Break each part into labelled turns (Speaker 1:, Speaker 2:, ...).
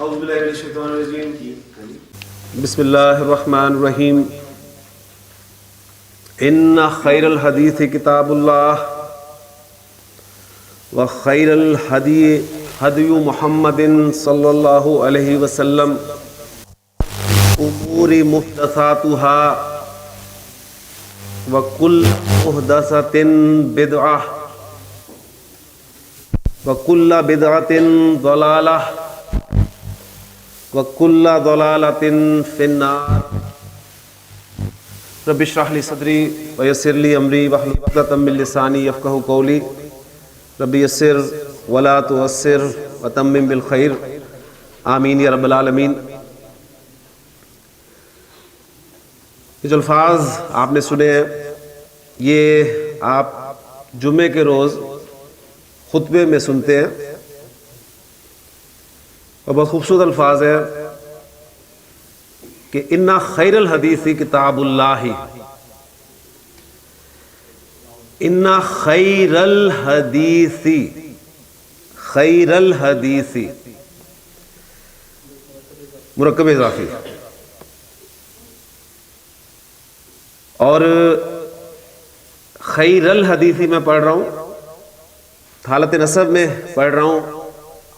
Speaker 1: اعوذ باللہ من الشیطان الرجیم بسم اللہ الرحمن الرحیم ان خیر الحدیث کتاب اللہ وخیر الہدی ہدی محمد صلی اللہ علیہ وسلم امور محدثاتها وکل محدثۃ بدعہ وکل بدعۃ ضلالہ وکل ضلالۃ فی النار رب اشرح لی صدری ویسر لی امری واحلل عقدۃ من لسانی یفقہوا قولی رب یسر ولا تعسر وتمم بالخیر آمین یا رب العالمین۔ یہ جو الفاظ آپ نے سنے ہیں یہ آپ جمعے کے روز خطبے میں سنتے ہیں اور بہت خوبصورت الفاظ ہے کہ اِنَّ خیر الحدیث کتاب اللہ، اِنَّ خیر الحدیث، خیر الحدیث مرکب اضافی، اور خیر الحدیث میں پڑھ رہا ہوں، حالت نصب میں پڑھ رہا ہوں،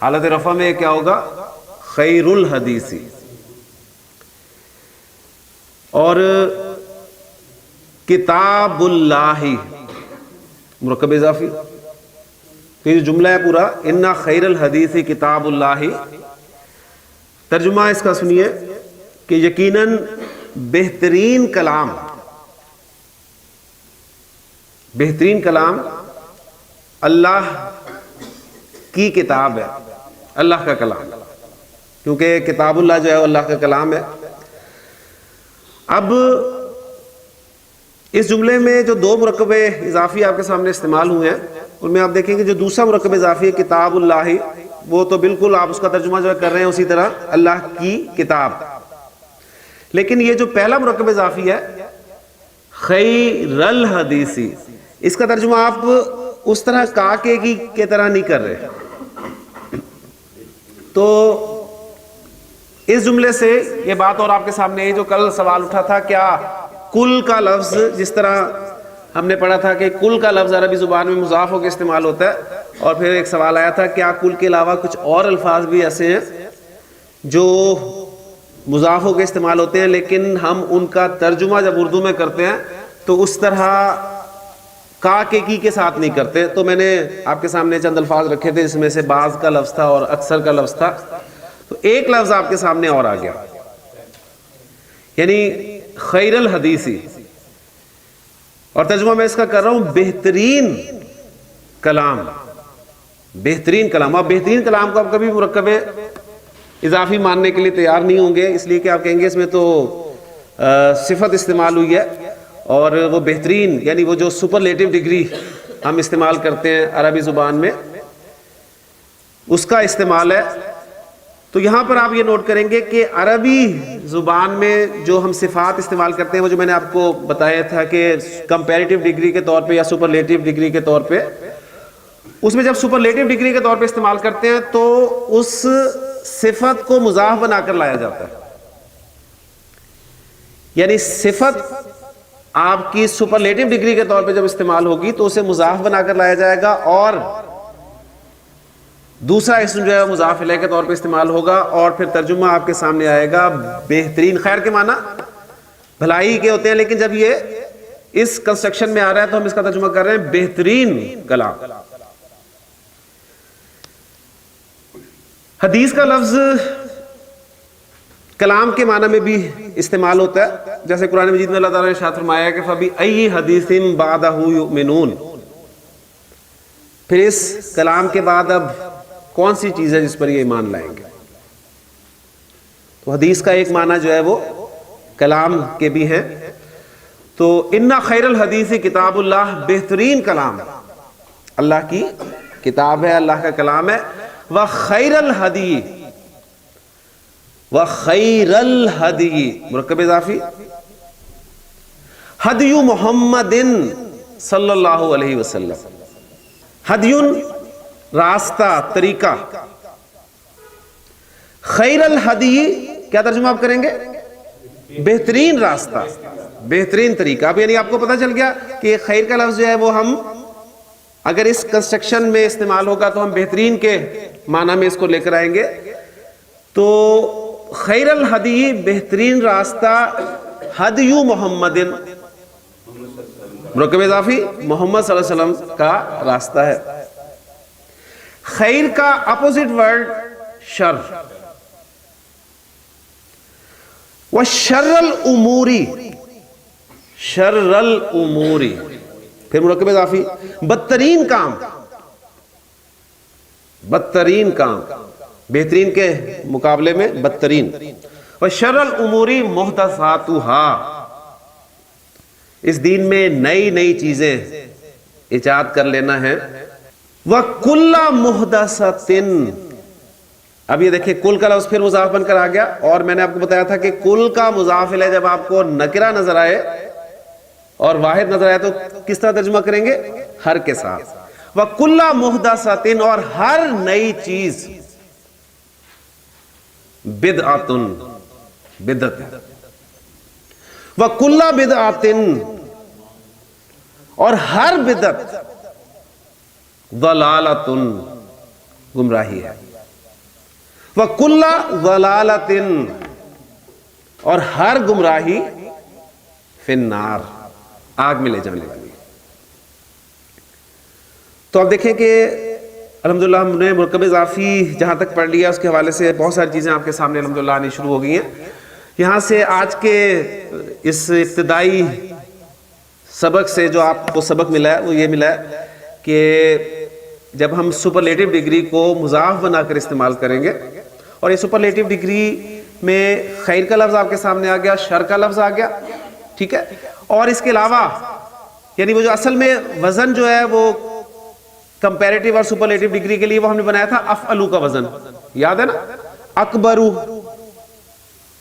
Speaker 1: حالت رفع میں کیا ہوگا؟ خیر الحدیث۔ اور کتاب اللہ مرکب اضافی، تو یہ جملہ ہے پورا ان خیر الحدیث کتاب اللہ۔ ترجمہ اس کا سنیے کہ یقیناً بہترین کلام، بہترین کلام اللہ کی کتاب ہے، اللہ کا کلام، کیونکہ کتاب اللہ جو ہے وہ اللہ کا کلام ہے۔ اب اس جملے میں جو دو مرکب اضافی آپ کے سامنے استعمال ہوئے ہیں ان میں آپ دیکھیں کہ جو دوسرا مرکب اضافی ہے کتاب اللہ، وہ تو بالکل آپ اس کا ترجمہ جو کر رہے ہیں اسی طرح اللہ کی کتاب، لیکن یہ جو پہلا مرکب اضافی ہے خیر الحدیث، اس کا ترجمہ آپ اس طرح کاکے کی طرح نہیں کر رہے۔ تو اس جملے سے یہ بات اور آپ کے سامنے جو کل سوال اٹھا تھا، کیا کل کا لفظ، جس طرح ہم نے پڑھا تھا کہ کل کا لفظ عربی زبان میں مضاف ہو کے استعمال ہوتا ہے، اور پھر ایک سوال آیا تھا کیا کل کے علاوہ کچھ اور الفاظ بھی ایسے ہیں جو مضاف ہو کے استعمال ہوتے ہیں لیکن ہم ان کا ترجمہ جب اردو میں کرتے ہیں تو اس طرح کا کے ساتھ نہیں کرتے۔ تو میں نے آپ کے سامنے چند الفاظ رکھے تھے، جس میں سے بعض کا لفظ تھا اور اکثر کا لفظ تھا، تو ایک لفظ آپ کے سامنے اور آ گیا، یعنی خیر الحدیث، اور ترجمہ میں اس کا کر رہا ہوں بہترین کلام، بہترین کلام۔ اب بہترین کلام کو آپ کبھی مرکب اضافی ماننے کے لیے تیار نہیں ہوں گے، اس لیے کہ آپ کہیں گے اس میں تو صفت استعمال ہوئی ہے، اور وہ بہترین یعنی وہ جو سپرلیٹو ڈگری ہم استعمال کرتے ہیں عربی زبان میں اس کا استعمال ہے۔ تو یہاں پر آپ یہ نوٹ کریں گے کہ عربی زبان میں جو ہم صفات استعمال کرتے ہیں وہ جو میں نے آپ کو بتایا تھا کہ کمپیریٹیو ڈگری کے طور پہ یا سپرلیٹو ڈگری کے طور پہ، اس میں جب سپرلیٹو ڈگری کے طور پہ استعمال کرتے ہیں تو اس صفت کو مضاف بنا کر لایا جاتا ہے، یعنی صفت آپ کی سپرلیٹو ڈگری کے طور پہ جب استعمال ہوگی تو اسے مضاف بنا کر لایا جائے گا، اور دوسرا اسم جو ہے مضاف الیہ کے طور پہ استعمال ہوگا، اور پھر ترجمہ آپ کے سامنے آئے گا بہترین۔ خیر کے معنی بھلائی کے ہوتے ہیں، لیکن جب یہ اس کنسٹرکشن میں آ رہا ہے تو ہم اس کا ترجمہ کر رہے ہیں بہترین کلام۔ حدیث کا لفظ کلام کے معنی میں بھی استعمال ہوتا ہے، جیسے قرآن مجید میں اللہ تعالیٰ نے ارشاد فرمایا کہ فَبِأَيِّ حَدِيثٍ بَعْدَهُ يُؤْمِنُونَ، پھر اس کلام کے بعد اب کون سی چیز ہے جس پر یہ ایمان لائیں گے؟ تو حدیث کا ایک معنی جو ہے وہ کلام کے بھی ہیں۔ تو اِنَّ خَيْرَ الْحَدِيثِ کتاب اللہ، بہترین کلام اللہ کی کتاب ہے، اللہ کا کلام ہے۔ وَخَيْرَ الْحَدِيِ، وَخَيْرَ الْحَدِيِ مرکب اضافی، ہدی محمد صلی اللہ علیہ وسلم، ہدیون راستہ، طریقہ، خیر الہدی کیا ترجمہ آپ کریں گے؟ بہترین راستہ، بہترین طریقہ. اب یعنی آپ کو پتہ چل گیا کہ خیر کا لفظ جو ہے وہ ہم اگر اس کنسٹرکشن میں استعمال ہوگا تو ہم بہترین کے معنی میں اس کو لے کر آئیں گے. تو خیر الہدی بہترین راستہ، ہدی محمد مرکب اضافی محمد صلی اللہ علیہ وسلم کا راستہ ہے. خیر کا اپوزٹ ورڈ شر، وشر الاموری، شر الاموری پھر مرکب اضافی بدترین کام، بدترین کام بہترین کے مقابلے میں بدترین. وشر الاموری محدثاتھا، اس دین میں نئی نئی چیزیں ایجاد کر لینا ہے. وَكُلَّ مُحْدَثَةٍ، اب یہ دیکھیں کل کا لفظ پھر مضاف بن کر آ گیا، اور میں نے آپ کو بتایا تھا کہ کل کا مضاف الیہ جب آپ کو نکرہ نظر آئے اور واحد نظر آئے تو کس طرح ترجمہ کریں گے؟ ہر کے ساتھ. وَكُلَّ مُحْدَثَةٍ، اور ہر نئی چیز، بدعتن بدعت. وَكُلَّ بِدْعَةٍ، اور ہر بدعت، ضلالتن گمراہی ہے. وَكُلَّ ضلالتن، اور ہر گمراہی فی النار، آگ میں لے جانے والی. تو اب دیکھیں کہ الحمدللہ ہم نے مرکب اضافی جہاں تک پڑھ لیا اس کے حوالے سے بہت ساری چیزیں آپ کے سامنے الحمدللہ آنی شروع ہو گئی ہیں. یہاں سے آج کے اس ابتدائی سبق سے جو آپ کو سبق ملا ہے وہ یہ ملا ہے کہ جب ہم سپرلیٹو ڈگری کو مضاف بنا کر استعمال کریں گے، اور یہ سپرلیٹو ڈگری میں خیر کا لفظ آپ کے سامنے آ گیا، شر کا لفظ آ گیا، ٹھیک ہے، اور اس کے علاوہ یعنی وہ جو اصل میں وزن جو ہے وہ کمپیریٹیو اور سپرلیٹو ڈگری کے لیے وہ ہم نے بنایا تھا افعلو کا وزن، یاد ہے نا، اکبرو،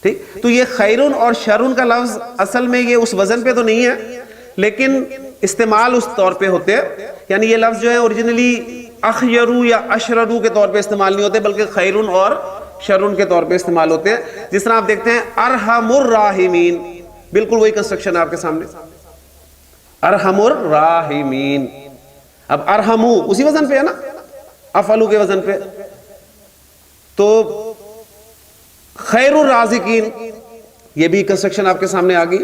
Speaker 1: ٹھیک. تو یہ خیرون اور شرون کا لفظ اصل میں یہ اس وزن پہ تو نہیں ہے لیکن استعمال اس طور پہ ہوتے ہیں. یعنی یہ لفظ جو ہے اوریجنلی اخیرو یا اشررو کے طور پہ استعمال نہیں ہوتے بلکہ خیرون اور شرون کے طور پہ استعمال ہوتے ہیں. جس طرح آپ دیکھتے ہیں ارحم الراحمین، بالکل وہی کنسٹرکشن ہے آپ کے سامنے، ارحم الراحمین. اب ارحمو اسی وزن پہ ہے نا، افعلو کے وزن پہ. تو خیر الرازقین یہ بھی کنسٹرکشن آپ کے سامنے آ گئی.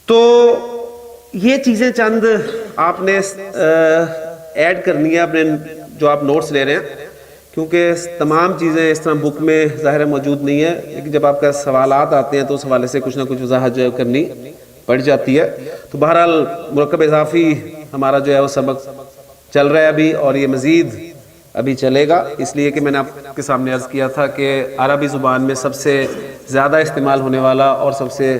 Speaker 1: تو یہ چیزیں چند آپ نے ایڈ کرنی ہے اپنے جو آپ نوٹس لے رہے ہیں، کیونکہ تمام چیزیں اس طرح بک میں ظاہر موجود نہیں ہے، لیکن جب آپ کا سوالات آتے ہیں تو اس حوالے سے کچھ نہ کچھ وضاحت جو ہے کرنی پڑ جاتی ہے. تو بہرحال مرکب اضافی ہمارا جو ہے وہ سبق چل رہا ہے ابھی، اور یہ مزید ابھی چلے گا، اس لیے کہ میں نے آپ کے سامنے عرض کیا تھا کہ عربی زبان میں سب سے زیادہ استعمال ہونے والا اور سب سے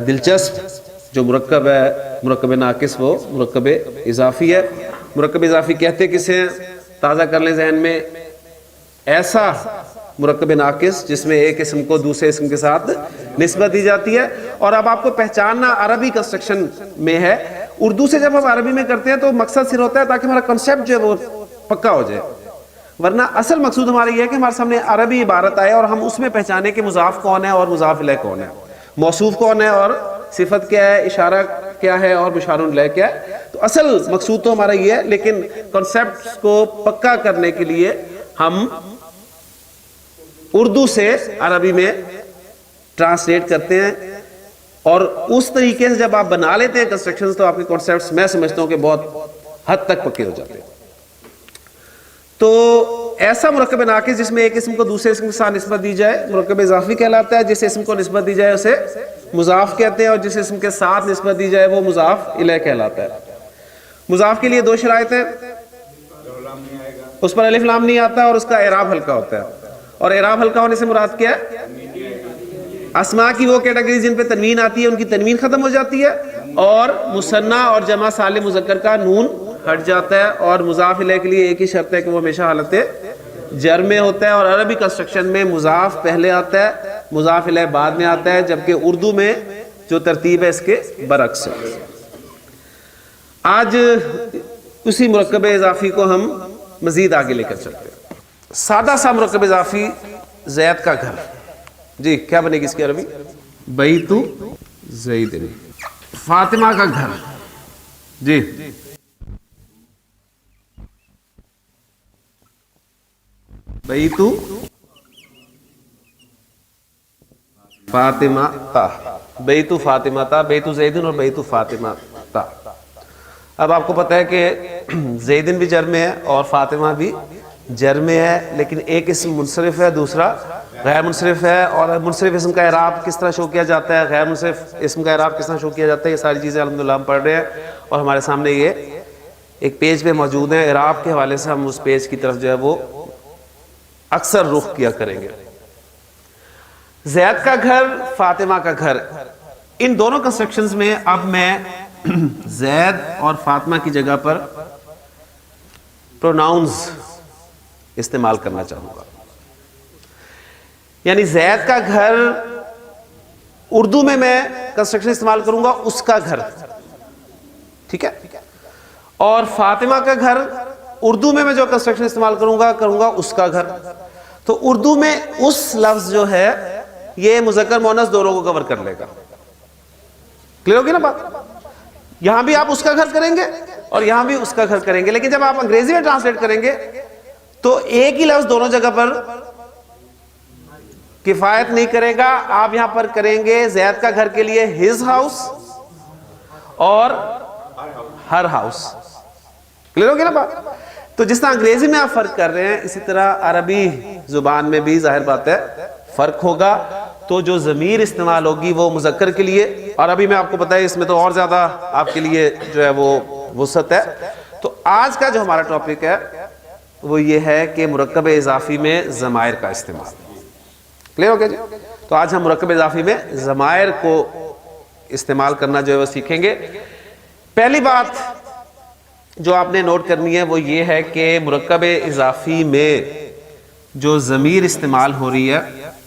Speaker 1: دلچسپ جو مرکب ہے مرکب ناقص وہ مرکب اضافی ہے. مرکب اضافی کہتے کسے ہیں؟ تازہ کر لیں ذہن میں، ایسا مرکب ناقص جس میں ایک اسم کو دوسرے اسم کے ساتھ نسبت دی جاتی ہے. اور اب آپ کو پہچاننا عربی کنسٹرکشن میں ہے، اردو سے جب ہم عربی میں کرتے ہیں تو مقصد صرف ہوتا ہے تاکہ ہمارا کنسیپٹ جو ہے وہ پکا ہو جائے، ورنہ اصل مقصود ہمارا یہ ہے کہ ہمارے سامنے عربی عبارت آئے اور ہم اس میں پہچانے کہ مضاف کون ہے اور مضاف الیہ کون ہے، موصوف کون ہے اور صفت کیا ہے، اشارہ کیا ہے اور مشار الیہ کیا ہے. تو اصل مقصود تو ہمارا یہ ہے، لیکن کنسیپٹس کو پکا کرنے کے لیے ہم اردو سے عربی میں ٹرانسلیٹ کرتے ہیں، اور اس طریقے سے جب آپ بنا لیتے ہیں کنسٹرکشنز تو آپ کے کنسیپٹس میں سمجھتا ہوں کہ بہت حد تک پکے ہو جاتے ہیں. تو ایسا مرکب ناقص جس میں ایک اسم کو دوسرے اسم کے ساتھ نسبت دی جائے مرکب اضافی کہلاتا ہے. جس اسم کو نسبت دی جائے اسے مضاف کہتے ہیں، اور جس اسم کے ساتھ نسبت دی جائے وہ مضاف الیہ کہلاتا ہے. مضاف کے لیے دو شرائط ہیں، اس پر الف لام نہیں آتا اور اس کا اعراب ہلکا ہوتا ہے. اور اعراب ہلکا ہونے سے مراد کیا ہے؟ اسماء کی وہ کیٹیگری جن پہ تنوین آتی ہے ان کی تنوین ختم ہو جاتی ہے، اور مثنیٰ اور جمع سالم مذکر کا نون ہٹ جاتا ہے. اور مضاف الیہ کے لیے ایک ہی شرط ہے کہ وہ ہمیشہ حالت جر میں ہوتا ہے. اور عربی کنسٹرکشن میں مضاف پہلے آتا ہے، مضاف الیہ بعد میں آتا ہے، جبکہ اردو میں جو ترتیب ہے اس کے برعکس ہے. آج اسی مرکب اضافی کو ہم مزید آگے لے کر چلتے ہیں. سادہ سا مرکب اضافی زید کا گھر، جی کیا بنے گی اس کی عربی؟ بیت زید، فاطمہ کا گھر، جی بیت فاطمہ تا، بیت فاطمہ تا، بیت زیدن اور بیت فاطمہ تا۔ اب آپ کو پتہ ہے کہ زیدن بھی جر میں ہے اور فاطمہ بھی جر میں ہے، لیکن ایک اسم منصرف ہے، دوسرا غیر منصرف ہے، اور منصرف اسم کا اعراب کس طرح شو کیا جاتا ہے، غیر منصرف اسم کا اعراب کس طرح شو کیا جاتا ہے، یہ ساری چیزیں الحمدللہ ہم پڑھ رہے ہیں، اور ہمارے سامنے یہ ایک پیج پہ موجود ہیں۔ اعراب کے حوالے سے ہم اس پیج کی طرف جو ہے وہ اکثر رخ کیا کریں گے۔ زید کا گھر، فاطمہ کا گھر، ان دونوں کنسٹرکشنز میں اب میں زید اور فاطمہ کی جگہ پر پروناؤنز استعمال کرنا چاہوں گا۔ یعنی زید کا گھر اردو میں کنسٹرکشن استعمال کروں گا اس کا گھر، ٹھیک ہے، اور فاطمہ کا گھر اردو میں جو کنسٹرکشن استعمال کروں گا اس کا گھر۔ تو اردو میں اس لفظ جو ہے یہ مذکر مؤنث دونوں کو کور کر لے گا، کلیئر ہوگی نا بات؟ یہاں بھی آپ اس کا گھر کریں گے اور یہاں بھی اس کا گھر کریں گے، لیکن جب آپ انگریزی میں ٹرانسلیٹ کریں گے تو ایک ہی لفظ دونوں جگہ پر کفایت نہیں کرے گا۔ آپ یہاں پر کریں گے زید کا گھر کے لیے his house اور her house، کلیئر ہوگی نا بات؟ تو جس طرح انگریزی میں آپ فرق کر رہے ہیں اسی طرح عربی زبان میں بھی ظاہر بات ہے فرق ہوگا۔ تو جو ضمیر استعمال ہوگی وہ مذکر کے لیے، عربی میں آپ کو پتہ ہے اس میں تو اور زیادہ آپ کے لیے جو ہے وہ وسعت ہے۔ تو آج کا جو ہمارا ٹاپک ہے وہ یہ ہے کہ مرکب اضافی میں ضمائر کا استعمال، کلیئر ہو گیا جی؟ تو آج ہم مرکب اضافی میں ضمائر کو استعمال کرنا جو ہے وہ سیکھیں گے۔ پہلی بات جو آپ نے نوٹ کرنی ہے وہ یہ ہے کہ مرکب اضافی میں جو ضمیر استعمال ہو رہی ہے،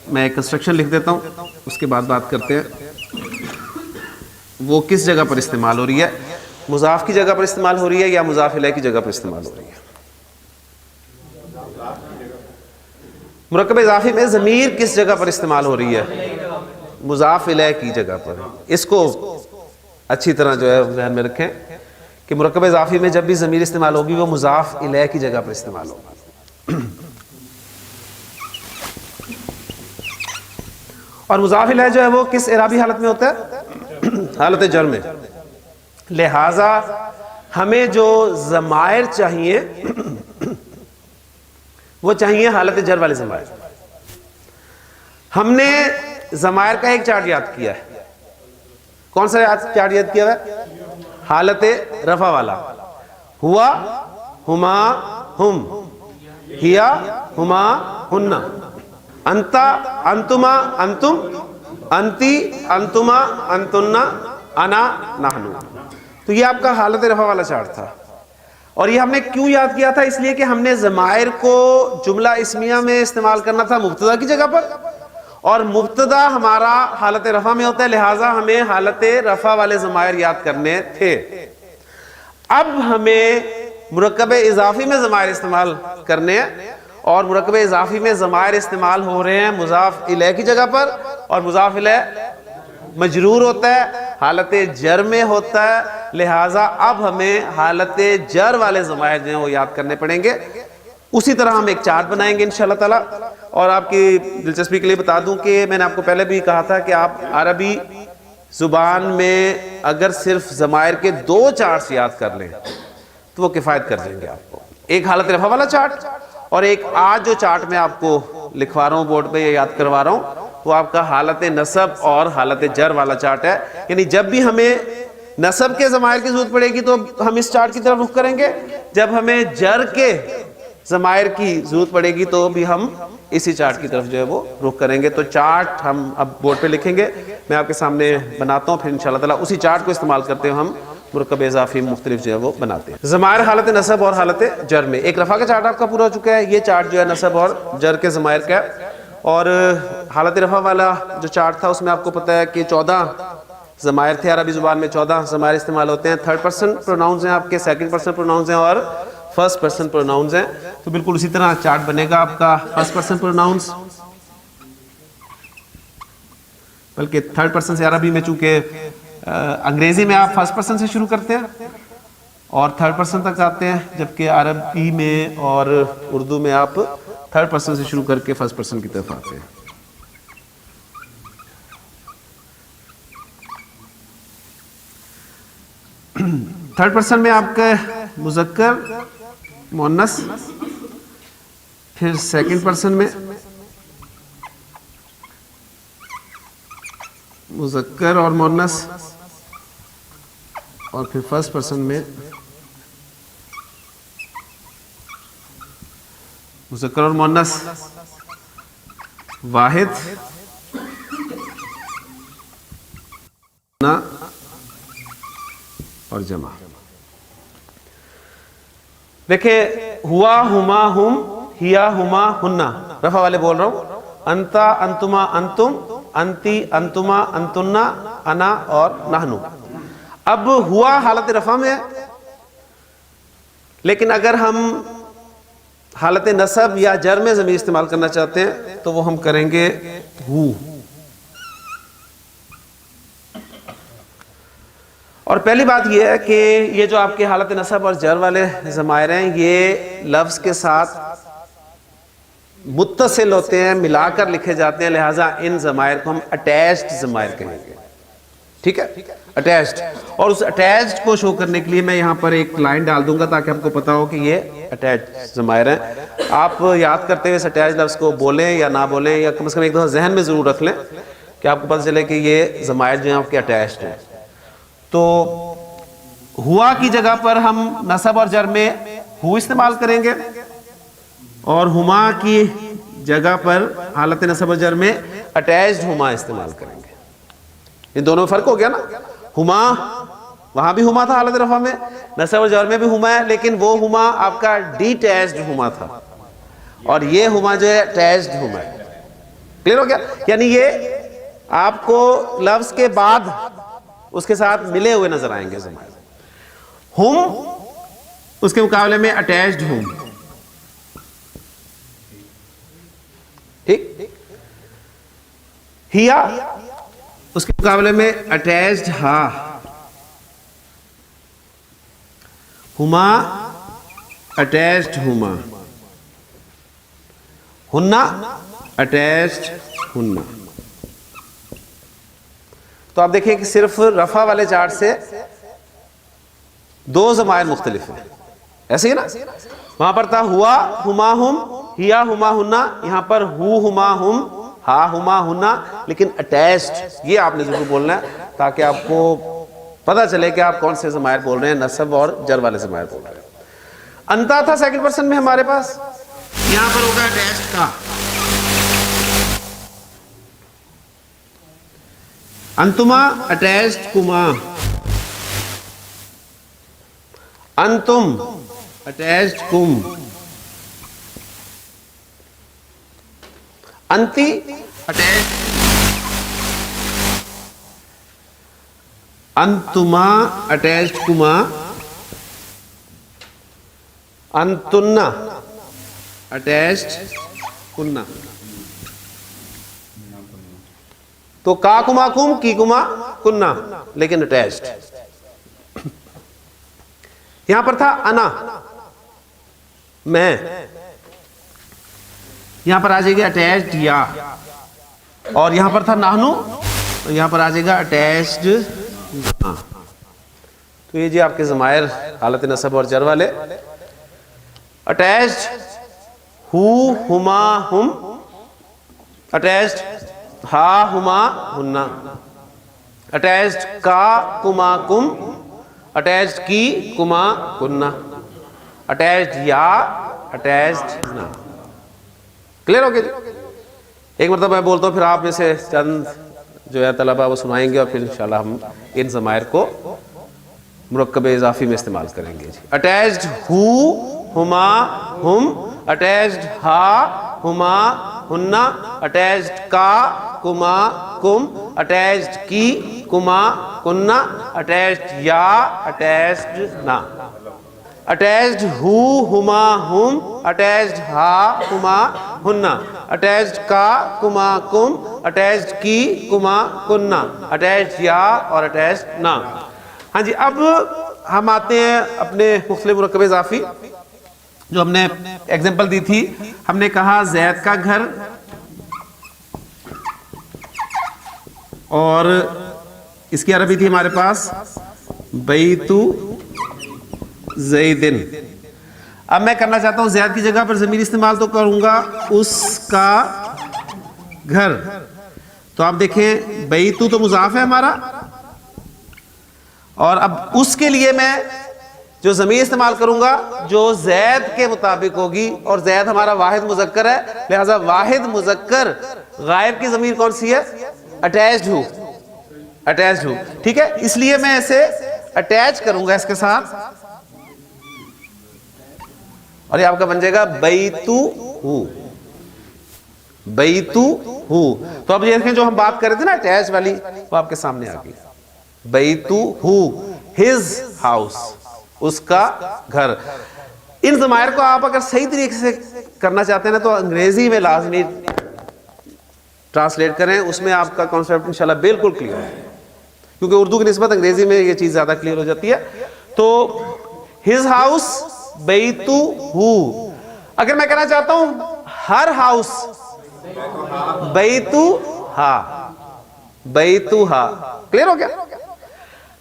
Speaker 1: میں ایک کنسٹرکشن لکھ دیتا ہوں اس کے بعد بات کرتے ہیں، وہ کس جگہ پر استعمال ہو رہی ہے، مضاف کی جگہ پر استعمال ہو رہی ہے یا مضاف الیہ کی جگہ پر استعمال ہو رہی ہے؟ مرکب اضافی میں ضمیر کس جگہ پر استعمال ہو رہی ہے؟ مضاف الیہ کی جگہ پر۔ اس کو اچھی طرح جو ہے ذہن میں رکھیں کہ مرکب اضافی میں جب بھی ضمیر استعمال ہوگی وہ مضاف الیہ کی جگہ پر استعمال ہوگا، اور مضاف الیہ جو ہے وہ کس اعرابی حالت میں ہوتا ہے؟ حالت جر میں۔ لہٰذا ہمیں جو ضمائر چاہیے وہ چاہیے حالت جر والے ضمائر۔ ہم نے ضمائر کا ایک چارٹ یاد کیا ہے، کون سا چارٹ یاد کیا ہے؟ حالت رفع والا، ہوا، ہما، ہم، ہیا، ہما، ہن، انتا، انتما، انتم، انتی، انتما، انتن، انا، نحن۔ تو یہ آپ کا حالت رفع والا چارٹ تھا، اور یہ ہم نے کیوں یاد کیا تھا؟ اس لیے کہ ہم نے ضمائر کو جملہ اسمیہ میں استعمال کرنا تھا مبتدا کی جگہ پر، اور مبتدا ہمارا حالت رفع میں ہوتا ہے، لہٰذا ہمیں حالت رفع والے ضمائر یاد کرنے تھے۔ اب ہمیں مرکب اضافی میں ضمائر استعمال کرنے ہیں، اور مرکب اضافی میں ضمائر استعمال ہو رہے ہیں مضاف الیہ کی جگہ پر، اور مضاف الیہ مجرور ہوتا ہے، حالت جر میں ہوتا ہے، لہٰذا اب ہمیں حالت جر والے ضمائر جو ہیں وہ یاد کرنے پڑیں گے۔ اسی طرح ہم ایک چارٹ بنائیں گے انشاءاللہ تعالی، اور آپ کی دلچسپی کے لیے بتا دوں کہ میں نے آپ کو پہلے بھی کہا تھا کہ آپ عربی زبان میں اگر صرف ضمائر کے 2 چارٹس یاد کر لیں تو وہ کفایت کر دیں گے آپ کو، ایک حالت رفع والا چارٹ اور ایک آج جو چارٹ میں آپ کو لکھوا رہا ہوں بورڈ پہ یا یاد کروا رہا ہوں وہ آپ کا حالت نصب اور حالت جر والا چارٹ ہے۔ یعنی جب بھی ہمیں نصب کے ضمائر کی ضرورت پڑے گی تو ہم اس چارٹ کی طرف رخ کریں گے، جب ہمیں جر کے ضمائر کی ضرورت پڑے گی تو بھی ہم اسی چارٹ کی طرف جو ہے وہ رخ کریں گے۔ تو چارٹ ہم اب بورڈ پہ لکھیں گے، میں آپ کے سامنے بناتا ہوں، پھر انشاءاللہ تعالیٰ اسی چارٹ کو استعمال کرتے ہوئے ہم مرکب اضافی مختلف جو ہے وہ بناتے ہیں۔ ضمائر حالت نصب اور حالت جر میں، ایک رفع کا چارٹ آپ کا پورا ہو چکا ہے، یہ چارٹ جو ہے نصب اور جر کے ضمائر کا ہے، اور حالت رفع والا جو چارٹ تھا اس میں آپ کو پتہ ہے کہ 14 ضمائر تھے، عربی زبان میں 14 ضمائر استعمال ہوتے ہیں، 3rd پرسن پروناؤنز ہیں آپ کے، 2nd پرسن پروناؤنز ہیں اور فرسٹ پرسن پروناؤنز ہیں. تو بالکل اسی طرح چارٹ بنے گا آپ کا فرسٹ پرسن پروناؤنز, بلکہ تھرڈ پرسن سے عربی میں چونکہ انگریزی میں آپ فرسٹ پرسن سے شروع کرتے ہیں اور تھرڈ پرسن تک جاتے ہیں, جبکہ عربی میں اور اردو میں آپ تھرڈ پرسن سے شروع کر کے فرسٹ پرسن کی طرف آتے ہیں. تھرڈ پرسن میں آپ کا مذکر مؤنث, پھر سیکنڈ پرسن میں مذکر اور مؤنث, اور پھر فرسٹ پرسن میں مذکر اور مؤنث واحد نا اور جمع. دیکھیں ہوا, ہما, ہم, ہیا, ہما, ہننا, رفع والے بول رہا ہوں, انتا, انتما, انتم, انتی, انتما, انتنا, انا اور نحنو. اب ہوا حالت رفع میں ہے, لیکن اگر ہم حالت نصب یا جر میں ضمیر استعمال کرنا چاہتے ہیں تو وہ ہم کریں گے ہو. اور پہلی بات یہ ہے کہ یہ جو آپ کے حالت نصب اور جر والے ضمائر ہیں یہ لفظ کے ساتھ متصل ہوتے ہیں, ملا کر لکھے جاتے ہیں, لہٰذا ان ضمائر کو ہم اٹیچڈ ضمائر کہیں گے. ٹھیک ہے, اٹیچڈ. اور اس اٹیچڈ کو شو کرنے کے لیے میں یہاں پر ایک لائن ڈال دوں گا تاکہ آپ کو پتا ہو کہ یہ اٹیچڈ ضمائر ہیں. آپ یاد کرتے ہوئے اس اٹیچڈ لفظ کو بولیں یا نہ بولیں, یا کم از کم ایک دفعہ ذہن میں ضرور رکھ لیں کہ آپ کو پتہ چلے کہ یہ ضمائر جو ہیں آپ کے اٹیچڈ ہیں. تو ہوا کی جگہ پر ہم نصب اور جر میں ہو استعمال کریں گے, اور ہما کی جگہ پر حالت نصب اور جر میں اٹیچڈ ہما استعمال کریں گے. ان دونوں میں فرق ہو گیا نا. ہما, وہاں بھی ہما تھا حالت رفع میں, نصب اور جر میں بھی ہما ہے, لیکن وہ ہما آپ کا ڈی ٹیچڈ ہما تھا, اور یہ ہما جو ہے اٹیچڈ ہما ہے. کلیئر ہو گیا؟ یعنی یہ آپ کو لفظ کے بعد اس کے ساتھ ملے ہوئے نظر آئیں گے ضمائر. ہم اس کے مقابلے میں اٹیچڈ ہوں. ٹھیک. ہیا اس کے مقابلے میں اٹیچڈ ہا. ہما اٹیچڈ ہما. ہننا اٹیچڈ ہننا. تو آپ دیکھیں کہ صرف رفع والے چارٹ سے دو ضمائر مختلف ہیں, ایسے ہی نا. وہاں پر تھا ہوا, ہما, ہم, ہیا, ہما, ہننا. یہاں پر ہو, ہما, ہم, ہا, ہما, ہننا, لیکن اٹیچڈ. یہ آپ نے ضرور بولنا ہے تاکہ آپ کو پتہ چلے کہ آپ کون سے ضمائر بول رہے ہیں, نصب اور جر والے ضمائر بول رہے ہیں. انتا تھا سیکنڈ پرسن میں ہمارے پاس, یہاں پر ہوگا اٹیچڈ کا. انتما اٹیچڈ کما. انتم اٹیچڈ کم. انتی اٹیچڈ. انتما اٹیچڈ کما. انتنا اٹیچڈ کننا. تو کا کما کم, کی کما کننا, لیکن اٹیچڈ. یہاں پر تھا انا, میں. یہاں پر آ جائے گا اٹیچڈ یا. اور یہاں پر تھا نحنو, یہاں پر آ جائے گا اٹیچڈ نا. تو یہ جی آپ کے ضمائر حالت نصب اور جر والے. اٹیچڈ ہو, ہما, ہم. اٹیچڈ ہا, ہما, ہننا. اٹیچڈ کا کما کم. اٹیچڈ کی کما کننا. اٹیچڈ یا, اٹیچڈ نا. کلیئر ہو گیا؟ ایک مرتبہ میں بولتا ہوں, پھر آپ میں سے چند جو ہے طلبہ وہ سنائیں گے, اور پھر انشاءاللہ ہم ان ضمائر کو مرکب اضافی میں استعمال کریں گے. اٹیچڈ ہو, ہما, ہم. اٹیچڈ ہا, ہما, ہننا. اٹیچڈ کا کما کم. اٹیچڈ کی کما کننا. اٹیچڈ یا, اٹیچڈ نا. اٹیچڈ ہو ہما ہم، اٹیچڈ ہا ہما ہننا، اٹیچڈ کا کما کم، اٹیچڈ کی کما کننا، اٹیچڈ یا اور اٹیچڈ نا۔ ہاں جی، اب ہم آتے ہیں اپنے مختلف مرکب اضافی جو ہم نے ایگزامپل دی تھی۔ ہم نے کہا زید کا گھر، اور اس کی عربی تھی ہمارے پاس بیت زیدن۔ اب میں کرنا چاہتا ہوں زید کی جگہ پر ضمیر استعمال، تو کروں گا اس کا گھر۔ تو آپ دیکھیں بیتو تو مضاف ہے ہمارا، اور اب اس کے لیے میں جو ضمیر استعمال کروں گا جو زید کے مطابق ہوگی، اور زید ہمارا واحد مذکر ہے، لہذا واحد مذکر غائب کی ضمیر کون سی ہے؟ اٹیچڈ ہو، اٹیچڈ ہو، ٹھیک ہے۔ اس لیے میں اسے اٹیچ کروں گا اس کے ساتھ، اور یہ آپ کا بن جائے گا بیتو ہو، بیتو ہو۔ تو اب یہ دیکھیں جو ہم بات کر رہے تھے نا اٹیچ والی، وہ آپ کے سامنے آ گئی، بیتو ہو، ہز ہاؤس، اس کا گھر۔ ان ضمائر کو آپ اگر صحیح طریقے سے کرنا چاہتے ہیں نا تو انگریزی میں لازمی ٹرانسلیٹ کریں، اس میں آپ کا کانسیپٹ انشاءاللہ بالکل کلیئر ہے، کیونکہ اردو کی نسبت انگریزی میں یہ چیز زیادہ کلیئر ہو جاتی ہے۔ تو ہز ہاؤس بیتو ہو، اگر میں کہنا چاہتا ہوں ہر ہاؤس بیتو ہا، بیتو ہا، کلیئر ہو گیا؟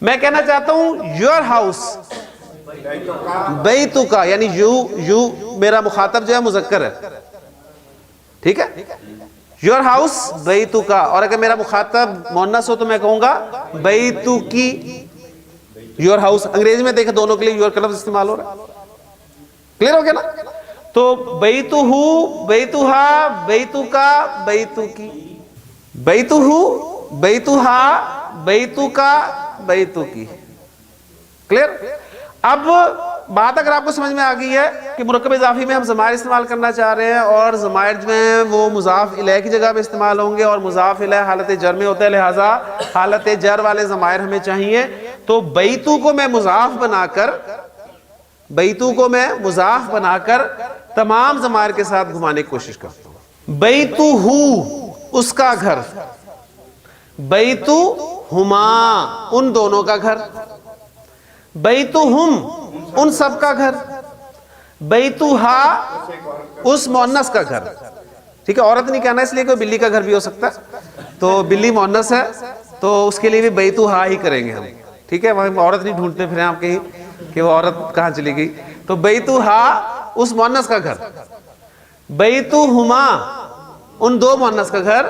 Speaker 1: میں کہنا چاہتا ہوں یور ہاؤس بیتو کا، یعنی یو میرا مخاطب جو ہے مذکر ہے، ٹھیک ہے، یور ہاؤس بیتو کا، اور اگر میرا مخاطب مؤنث ہو تو میں کہوں گا بیتو کی، یور ہاؤس۔ انگریزی میں دیکھیں دونوں کے لیے یور کا لفظ استعمال ہو رہا ہے، کلیئر ہو گیا نا؟ تو بیتو ہو، بیتو ہا، بیتو کا، بیتو کی، بیتو ہو، بیتو ہا، بیتو کا، بیتو کی، کلیئر؟ اب بات اگر آپ کو سمجھ میں آ گئی ہے کہ مرکب اضافی میں ہم ضمائر استعمال کرنا چاہ رہے ہیں، اور ضمائر جو ہیں وہ مضاف الیہ کی جگہ پہ استعمال ہوں گے، اور مضاف الیہ حالت جر میں ہوتا ہے، لہٰذا حالت جر والے ضمائر ہمیں چاہیے، تو بیتو کو میں مضاف بنا کر، بیتو کو میں مضاف بنا کر تمام ضمائر کے ساتھ گھمانے کی کوشش کرتا ہوں۔ بیتو ہو، اس کا گھر، بیتو ہما، ان دونوں کا گھر، بیتو ہم، ان سب کا گھر، بیتو ہا، اس مؤنث کا گھر، ٹھیک ہے، عورت نہیں کہنا اس لیے کہ بلی کا گھر بھی ہو سکتا ہے، تو بلی مؤنث ہے تو اس کے لیے بھی بیتو ہا ہی کریں گے ہم، ٹھیک ہے، وہاں عورت نہیں ڈھونڈتے پھریں آپ کہیں کہ وہ عورت کہاں چلی گئی، تو بیتو ہا، اس مؤنث کا گھر، بیتو ہما، ان دو مؤنث کا گھر،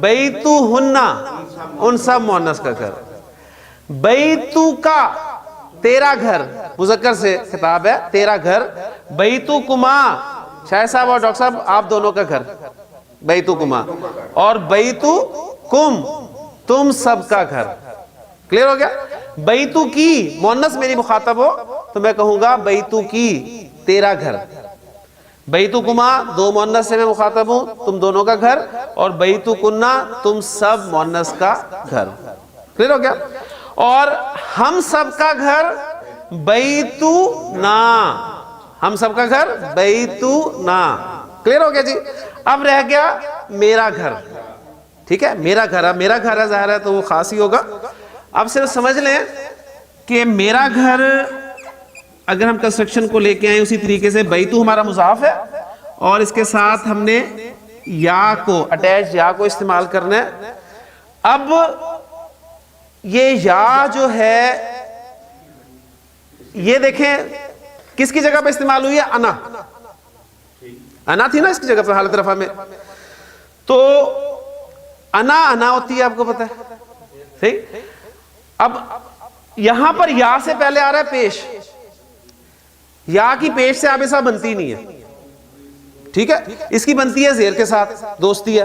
Speaker 1: بیتو ہننا، ان سب مؤنث کا گھر، بیتو کا، تیرا گھر، مذکر سے خطاب ہے، تیرا گھر، بیتو کما، شاہد صاحب اور ڈاکٹر صاحب آپ دونوں کا گھر، بیتو کما، اور بیتو کم، تم سب کا گھر، کلیئر ہو گیا؟ بیتو کی، مؤنث میری مخاطب ہو تو میں کہوں گا بیتو کی، تیرا گھر، بیتو کما، دو مؤنث سے میں مخاطب ہوں، تم دونوں کا گھر، اور بیتو کننا، تم سب مؤنث کا گھر، کلیئر ہو گیا؟ اور ہم سب کا گھر بیتو نا، ہم سب کا گھر بیتو نا، کلیئر ہو گیا جی؟ اب رہ گیا میرا گھر، ٹھیک ہے، میرا گھر، اب میرا گھر ہے ظاہر ہے تو وہ خاص ہی ہوگا۔ اب صرف سمجھ لیں کہ میرا گھر اگر ہم کنسٹرکشن کو لے کے آئیں اسی طریقے سے، بیتو ہمارا مضاف ہے، اور اس کے ساتھ ہم نے یا کو، اٹیچ یا کو استعمال کرنا ہے۔ اب یہ یا جو ہے یہ دیکھیں کس کی جگہ پہ استعمال ہوئی ہے؟ انا، انا تھی نا اس کی جگہ پہ حالت رفع میں، تو انا ہوتی ہے، آپ کو پتہ ہے، صحیح؟ اب یہاں پر یا سے پہلے آ رہا ہے پیش، یا کی پیش سے آبسا بنتی نہیں ہے، ٹھیک ہے، اس کی بنتی ہے زیر کے ساتھ، دوستی ہے،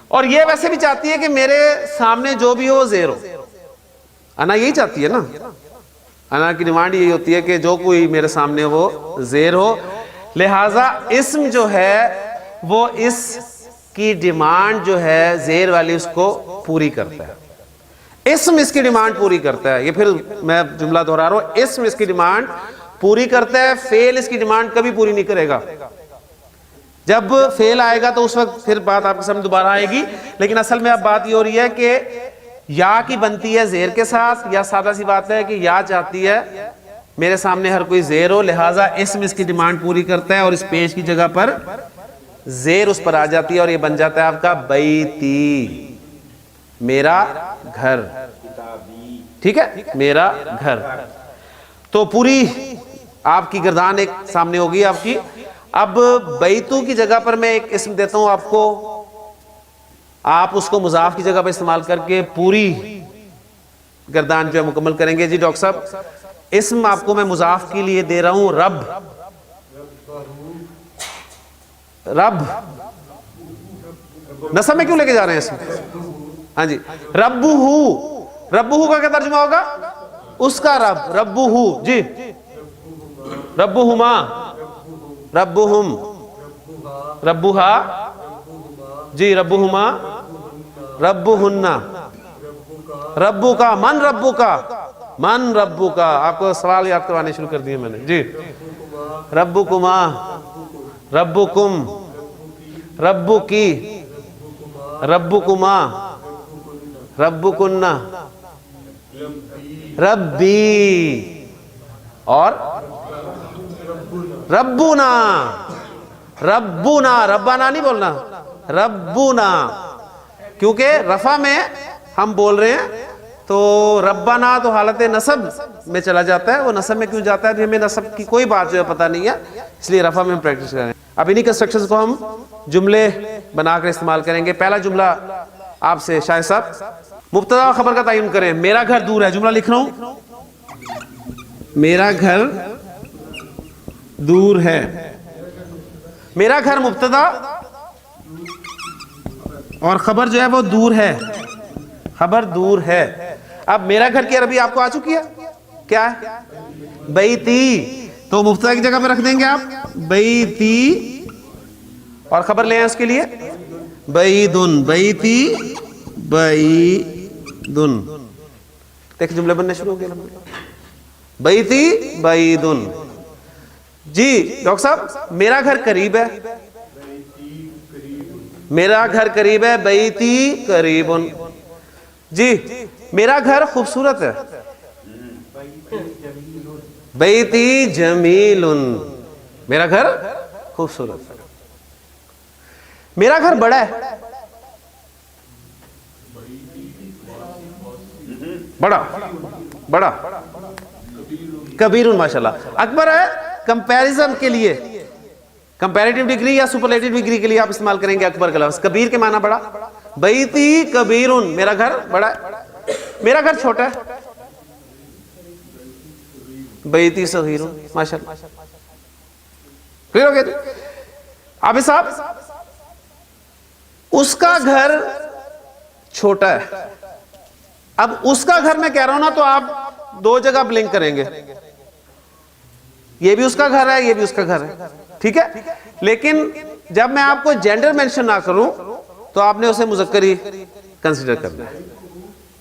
Speaker 1: اور یہ ویسے بھی چاہتی ہے کہ میرے سامنے جو بھی ہو زیر ہو، انا یہی چاہتی ہے نا، انا کی ڈیمانڈ یہی ہوتی ہے کہ جو کوئی میرے سامنے وہ زیر ہو، لہٰذا اسم جو ہے وہ اس کی ڈیمانڈ جو ہے زیر والی اس کو پوری کرتا ہے، اسم اس کی ڈیمانڈ پوری کرتا ہے۔ یہ پھر میں جملہ دہرا رہا ہوں، اسم اس کی ڈیمانڈ پوری کرتا ہے، فعل اس کی ڈیمانڈ کبھی پوری نہیں کرے گا. جب فعل آئے گا تو اس وقت پھر بات آپ کے سامنے دوبارہ آئے گی. لیکن اصل میں اب بات یہ ہو رہی ہے کہ یا کی بنتی ہے زیر کے ساتھ، یا سادہ سی بات ہے کہ یا چاہتی ہے میرے سامنے ہر کوئی زیر ہو، لہٰذا اسم اس کی ڈیمانڈ پوری کرتا ہے اور اس پیش کی جگہ پر زیر اس پر آ جاتی ہے اور یہ بن جاتا ہے آپ کا بیتی، میرا گھر. ٹھیک ہے، میرا گھر. تو پوری آپ کی گردان ایک سامنے ہوگی آپ کی. اب بیتو کی جگہ پر میں ایک اسم دیتا ہوں آپ کو، آپ اس کو مضاف کی جگہ پر استعمال کر کے پوری گردان جو ہے مکمل کریں گے. جی ڈاکٹر صاحب، اسم آپ کو میں مضاف کے لیے دے رہا ہوں رب. رب نسب میں کیوں لے کے جا رہے ہیں اسم؟ ہاں جی، ربہ، ربہ کا کیا ترجمہ ہوگا؟ اس کا رب، ربہ. جی ربہما، ربہم، ربہا، جی ربہما، ربہن، ربو کا، من ربو کا، من ربو کا. آپ کو سوال یاد کروانے شروع کر دیے میں نے. جی ربکما، ربکم، ربکی، ربکما، ربکن، ربی، اور ربنا. ربنا، ربنا نہیں بولنا، ربنا، کیونکہ رفع میں ہم بول رہے ہیں تو ربنا تو حالت نصب میں چلا جاتا ہے. وہ نصب میں کیوں جاتا ہے؟ ہمیں نصب کی کوئی بات جو ہے پتہ نہیں ہے، اس لیے رفع میں ہم پریکٹس کریں. اب انہی کنسٹرکشنز کو ہم جملے بنا کر استعمال کریں گے. پہلا جملہ آپ سے شاہد صاحب، مبتدا و خبر کا تعین کریں. میرا گھر دور ہے، جملہ لکھ رہا ہوں، میرا گھر دور ہے. میرا گھر مبتدا اور خبر جو ہے وہ دور ہے، خبر دور ہے. اب میرا گھر کی عربی آپ کو آ چکی ہے، کیا ہے؟ بیتی. تو مبتدا کی جگہ پہ رکھ دیں گے آپ بیتی، اور خبر لیں اس کے لیے بیدن، بیتی بیدن. دیکھ جملے بننے شروع ہو گئے، بیتی بیدن. جی ڈاکٹر صاحب، میرا گھر قریب ہے، میرا گھر قریب ہے، بیتی قریبن. جی میرا گھر خوبصورت ہے، بیتی جمیل، میرا گھر خوبصورت ہے. میرا گھر بڑا ہے، بڑا بڑا، کبیر، ماشاءاللہ. اکبر ہے کمپیریزن کے لیے، کمپیریٹیو ڈگری یا سپرلیٹیو ڈگری کے لیے آپ استعمال کریں گے اکبر کا لفظ. کبیر کے معنی بڑا، بیتی کبیر، میرا گھر بڑا ہے. میرا گھر چھوٹا ہے، بیتی صغیر، ماشاءاللہ. کلیئر ہو گیا؟ اب صاحب، اس کا گھر چھوٹا ہے. اب اس کا گھر میں کہہ رہا ہوں نا، تو آپ دو جگہ بلنک کریں گے، یہ بھی اس کا گھر ہے، یہ بھی اس کا گھر ہے. ٹھیک ہے، لیکن جب میں آپ کو جینڈر مینشن نہ کروں تو آپ نے اسے مذکر ہی کنسیڈر کرنا ہے.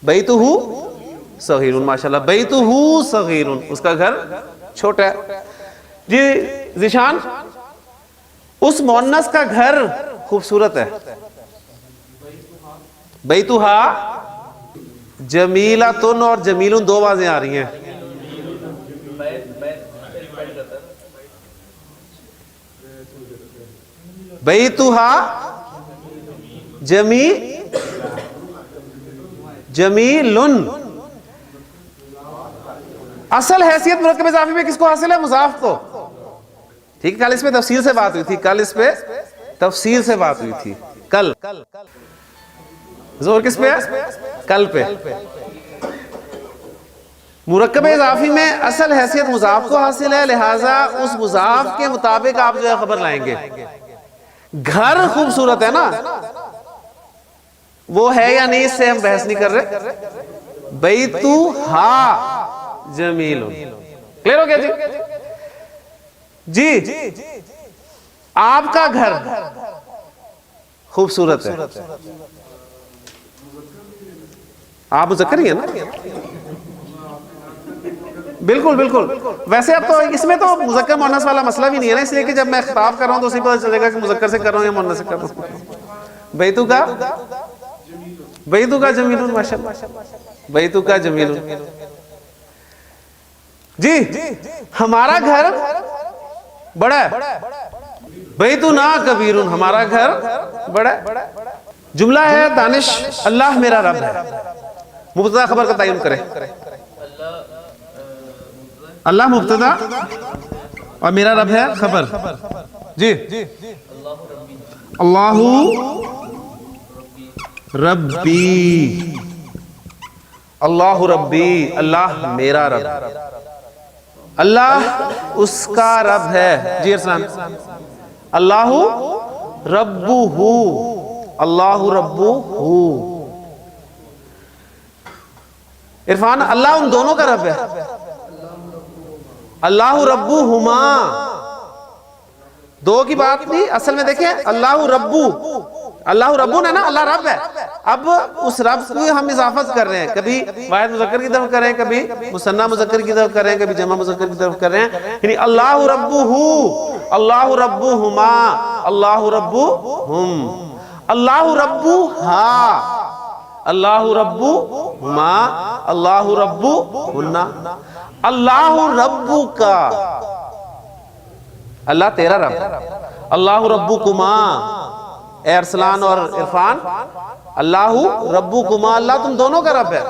Speaker 1: بیتہ صغیر، ماشاءاللہ، بیتہ صغیر، اس کا گھر چھوٹا ہے. جی ذیشان، اس مؤنث کا گھر خوبصورت ہے. بیتہا جمیلۃن، اور جمیلن دو آوازیں آ رہی ہیں. بیتہا جمیلن. اصل حیثیت مرکب اضافی میں کس کو حاصل ہے؟ مضاف کو. ٹھیک ہے، کل اس پہ تفصیل سے بات ہوئی تھی، کل اس پہ تفصیل سے بات ہوئی تھی. کل زور کس پہ ہے؟ کل پہ. مرکب اضافی میں اصل حیثیت مضاف کو حاصل ہے، لہٰذا اس مضاف کے مطابق آپ جو ہے خبر لائیں گے. گھر خوبصورت ہے نا، وہ ہے یا نہیں اس سے ہم بحث نہیں کر رہے. بیتہا جمیل. کلیئر ہو گیا جی؟ جی آپ کا گھر خوبصورت ہے. آپ مذکر ہی ہے نا؟ بالکل بالکل. ویسے اب تو اس میں تو مذکر مؤنث والا مسئلہ بھی نہیں ہے نا، اس لیے کہ جب میں خطاب کر رہا ہوں تو اسی پتہ چلے گا کہ مذکر سے کر رہا ہوں یا مؤنث سے کر رہا ہوں. بیتو کا جمیل، ماشاءاللہ بیتو کا جمیل. جی ہمارا گھر بڑا ہے، بیتنا کبیر، ہمارا گھر بڑا ہے. جملہ ہے دانش اللہ میرا رب ہے. مبتدا خبر کا تعین کرے. اللہ مبتدا اور میرا رب ہے خبر. جی اللہ ربی، اللہ ربی، اللہ میرا رب، اللہ اس کا رب ہے. جی ارسلان. اللہ ربہ، اللہ ربہ. عرفان اللہ ان دونوں کا رب ہے. اللہ ربہما، دو کی بات نہیں، اصل میں دیکھیں اللہ ربو، اللہ ربون ہے نا، اللہ رب ہے. اب اس رب کو ہم اضافت کر رہے ہیں، کبھی واحد مذکر کی طرف کر رہے ہیں، کبھی مثنی مذکر کی طرف کر رہے ہیں، کبھی جمع مذکر کی طرف کر رہے ہیں. یعنی اللہ ربہ، اللہ ربہما، اللہ ربہم، اللہ ربہا، اللہ ربہما، اللہ ربہن، اللہ ربکا، اللہ تیرا رب، اللہ ربکما. اے ارسلان اور عرفان، اللہ ربکما، اللہ تم دونوں کا رب ہے.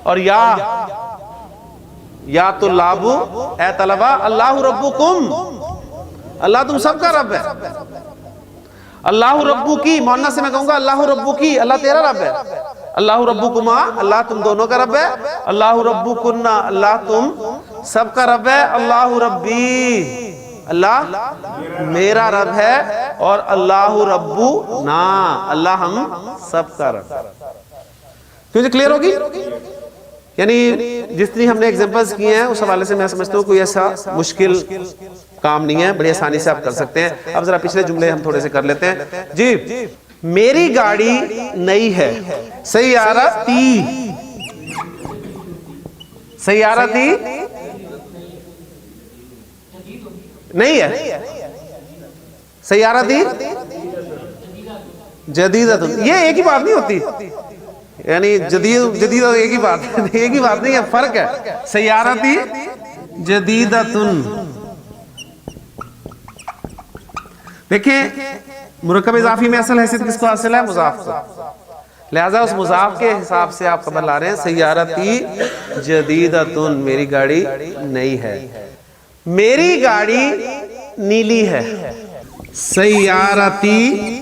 Speaker 1: اور یا طلاب، اے طلبہ، اللہ ربکم، اللہ تم سب کا رب ہے. اللہ ربکی، مؤنث سے میں کہوں گا اللہ ربکی، اللہ تیرا رب ہے. اللہ ربکما، اللہ تم دونوں کا رب ہے. اللہ ربکن، اللہ تم سب کا رب ہے. اللہ ربی، اللہ میرا رب ہے. اور اللہ ربنا، اللہ ہم سب کا رب. کیوں جی کلیئر ہوگی؟ یعنی جتنی ہم نے ایگزامپلز کی ہیں اس حوالے سے میں سمجھتا ہوں کوئی ایسا مشکل کام نہیں ہے، بڑی آسانی سے آپ کر سکتے ہیں. اب ذرا پچھلے جملے ہم تھوڑے سے کر لیتے ہیں. جی میری گاڑی نئی ہے، سیارتی، سیارتی نہیں ہے، سیارتی جدیدت، یہ ایک ہی بات نہیں ہوتی. یعنی جدید ایک ہی بات، ایک ہی بات نہیں ہے، فرق ہے. سیارتی جدیدتن. دیکھیں مرکب اضافی میں اصل حیثیت کس کو حاصل ہے؟ مضاف کو. لہذا اس مضاف کے حساب سے آپ خبر لا رہے ہیں سیارتی جدیدتن، میری گاڑی نئی ہے. میری گاڑی نیلی ہے، سیارتی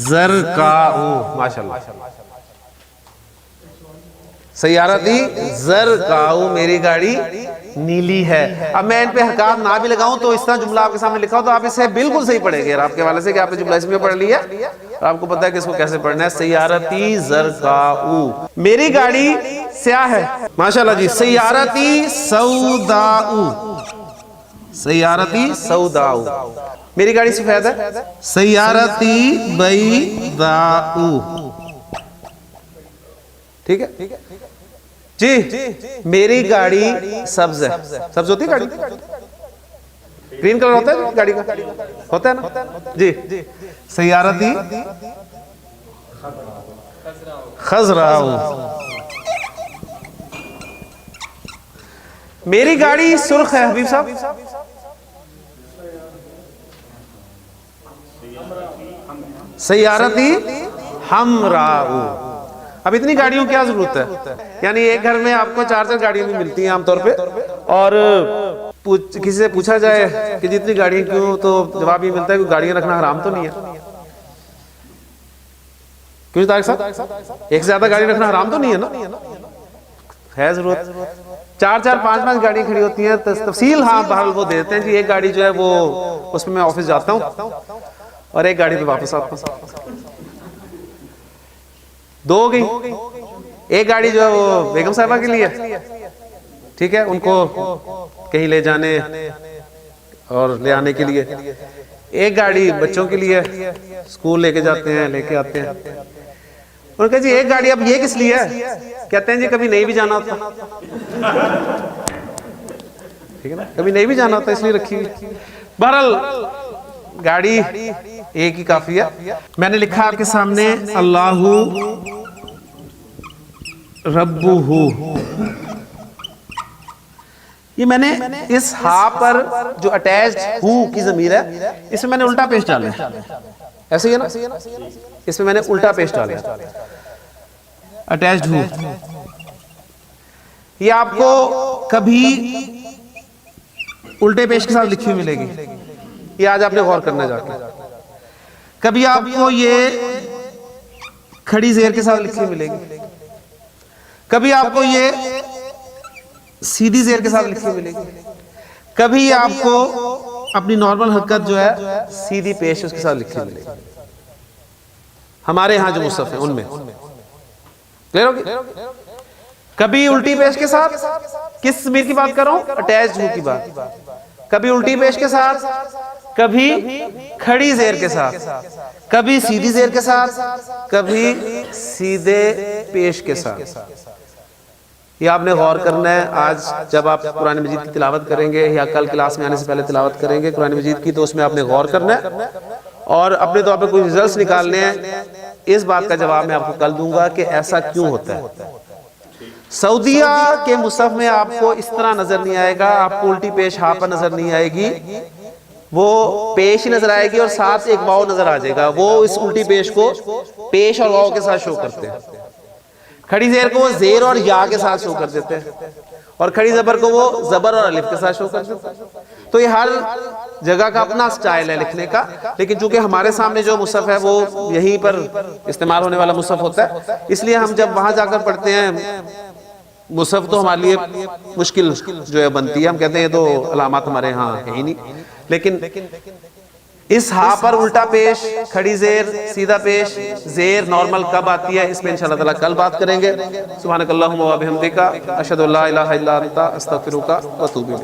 Speaker 1: زرقاء، ماشاءاللہ، سیارتی زرقاء، میری گاڑی نیلی ہے. اب میں ان پہ حرکات نہ بھی لگاؤں تو اس طرح جملہ آپ کے سامنے لکھا ہو تو آپ اسے بالکل صحیح پڑھیں گے. آپ کے حوالے سے کہ آپ نے جملہ اس میں پڑھ لیا، آپ کو پتہ ہے کہ اس کو کیسے پڑھنا ہے. سیارتی زرقاء، میری گاڑی سیاہ ہے، ماشاءاللہ جی. سیارتی سوداء، سیارتی سوداء، میری گاڑی سفید ہے. سیارتی بیضاء، ٹھیک ہے جی. میری گاڑی سبز ہے، سبز ہوتی ہے گاڑی، گرین کلر ہوتا ہے گاڑی کا، ہوتا ہے نا جی. سیارتی خضراء، میری گاڑی سرخ ہے. حبیب صاحب سیارتی حمراء. اب اتنی گاڑیوں کیا ضرورت ہے؟ یعنی ایک گھر میں آپ کو 4 گاڑیاں بھی ملتی ہیں عام طور پہ، اور کسی سے پوچھا جائے کہ جتنی گاڑیاں کیوں، تو جواب یہ ملتا ہے کہ گاڑیاں رکھنا حرام تو نہیں ہے. کیوں طارق صاحب؟ ایک سے زیادہ گاڑی رکھنا حرام تو نہیں ہے نا، ہے ضرورت. 4 5 5 گاڑیاں کھڑی ہوتی ہیں. تفصیل ہاں بہرحال وہ دیتے ہیں جی. ایک گاڑی جو ہے وہ اس میں آفس جاتا ہوں اور ایک گاڑی پہ واپس آتا ہوں. 2 ہو گئی. ایک گاڑی جو ہے وہ بیگم صاحبہ کے لیے، ٹھیک ہے، ان کو کہیں لے جانے اور لے آنے کے لیے. ایک گاڑی بچوں کے لیے، اسکول لے کے جاتے ہیں، لے کے آتے ہیں. انہوں نے کہا جی ایک گاڑی اب یہ کس لیے ہے؟ کہتے ہیں جی کبھی نہیں بھی جانا ہوتا، ٹھیک ہے نا، کبھی نہیں بھی جانا ہوتا اس لیے رکھی ہوئی. بہرحال گاڑی ایک ہی کافی ہے. میں نے لکھا آپ کے سامنے اللہ ربہ. یہ میں نے اس ہا پر جو اٹیچڈ ہو کی ضمیر ہے اس میں نے الٹا پیش ڈالا ہے، ایسے ہی ہے نا، اس میں میں نے الٹا پیش ڈالا ہے اٹیچڈ ہو. یہ آپ کو کبھی الٹے پیش کے ساتھ لکھی ہوئی ملے گی، یہ آج آپ نے غور کرنا جا کے. کبھی آپ کو یہ کھڑی زیر کے ساتھ لکھی ہوئی ملے گی، کبھی آپ کو یہ سیدھی زیر کے ساتھ لکھی ہوئی ملے گی، کبھی آپ کو اپنی نارمل حرکت جو ہے سیدھی پیش اس کے ساتھ لکھی ہوئی ملے گی. ہمارے ہاں جو مصحف ہیں ان میں کلیئر ہوگی. کبھی الٹی پیش کے ساتھ، کس ضمیر کی بات کر رہا ہوں؟ اٹیچڈ ہو کی بات. کبھی الٹی پیش کے ساتھ، کبھی کھڑی زیر کے ساتھ، کبھی سیدھی زیر کے ساتھ، کبھی سیدھے پیش کے ساتھ. یہ آپ نے غور کرنا ہے. آج جب آپ قرآن مجید کی تلاوت کریں گے یا کل کلاس میں آنے سے پہلے تلاوت کریں گے قرآن مجید کی، تو اس میں آپ نے غور کرنا ہے اور اپنے طور پہ کوئی ریزلٹس نکالنے ہیں. اس بات کا جواب میں آپ کو کل دوں گا کہ ایسا کیوں ہوتا ہے. سعودیہ کے مصحف میں آپ کو اس طرح نظر نہیں آئے گا، آپ کو الٹی پیش ہاں پر نظر نہیں آئے گی، وہ پیش ہی نظر آئے گی اور ساتھ ایک واو نظر آ جائے گا. وہ اس الٹی پیش کو پیش اور واو کے ساتھ شو کرتے ہیں. کھڑی زیر کو وہ زیر اور یا کے ساتھ شو کر دیتے ہیں، اور کھڑی زبر کو وہ زبر اور الف کے ساتھ شو کر دیتے ہیں. تو یہ ہر جگہ کا اپنا سٹائل ہے لکھنے کا، لیکن چونکہ ہمارے سامنے جو مصحف ہے وہ یہیں پر استعمال ہونے والا مصحف ہوتا ہے، اس لیے ہم جب وہاں جا کر پڑھتے ہیں مصحف تو ہمارے لیے مشکل جو ہے بنتی ہے. ہم کہتے ہیں یہ تو علامات ہمارے ہاں ہے ہی نہیں. لیکن اس ہا پر الٹا پیش، کھڑی زیر، سیدھا پیش، زیر نارمل کب آتی ہے اس میں انشاءاللہ تعالی کل بات کریں گے. سبحانک اللہم و بحمدک، اشہد ان لا الہ الا انت، استغفرک و اتوب الیک.